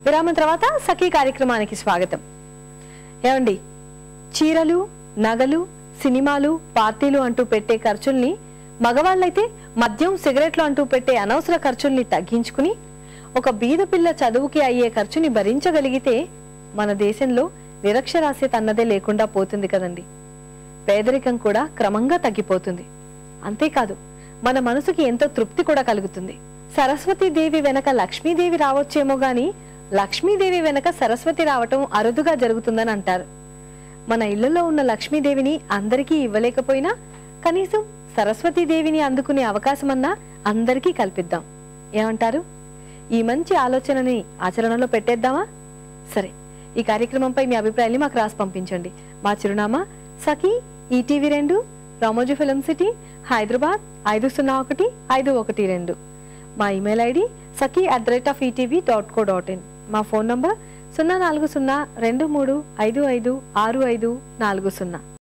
విరామం తర్వాత సఖీ కార్యక్రమానికి స్వాగతం. ఏమండి, చీరలు, నగలు, సినిమాలు, పార్టీలు అంటూ పెట్టే ఖర్చుల్ని, మగవాళ్ళైతే మద్యం, సిగరెట్లు అంటూ పెట్టే అనవసర ఖర్చుల్ని తగ్గించుకుని ఒక బీద పిల్ల చదువుకి అయ్యే ఖర్చుని భరించగలిగితే మన దేశంలో నిరక్షరాస్యత అన్నదే లేకుండా పోతుంది కదండి. పేదరికం కూడా క్రమంగా తగ్గిపోతుంది. అంతేకాదు, మన మనసుకి ఎంతో తృప్తి కూడా కలుగుతుంది. సరస్వతీదేవి వెనక లక్ష్మీదేవి రావచ్చేమో గాని లక్ష్మీదేవి వెనక సరస్వతి రావటం అరుదుగా జరుగుతుందని అంటారు. మన ఇళ్లలో ఉన్న లక్ష్మీదేవిని అందరికీ ఇవ్వలేకపోయినా కనీసం సరస్వతీదేవిని అందుకునే అవకాశమన్నా అందరికీ కల్పిద్దాం. ఏమంటారు? ఈ మంచి ఆలోచనని ఆచరణలో పెట్టేద్దామా? సరే, ఈ కార్యక్రమంపై మీ అభిప్రాయాన్ని మాకు రాసి పంపించండి. మా చిరునామా సఖీ, ఈటీవీ 2, రామోజీ ఫిలిం సిటీ, హైదరాబాద్ 501512. మా ఇమెయిల్ ఐడి saki@etv.co.in. మా ఫోన్ నంబర్ 0402355650.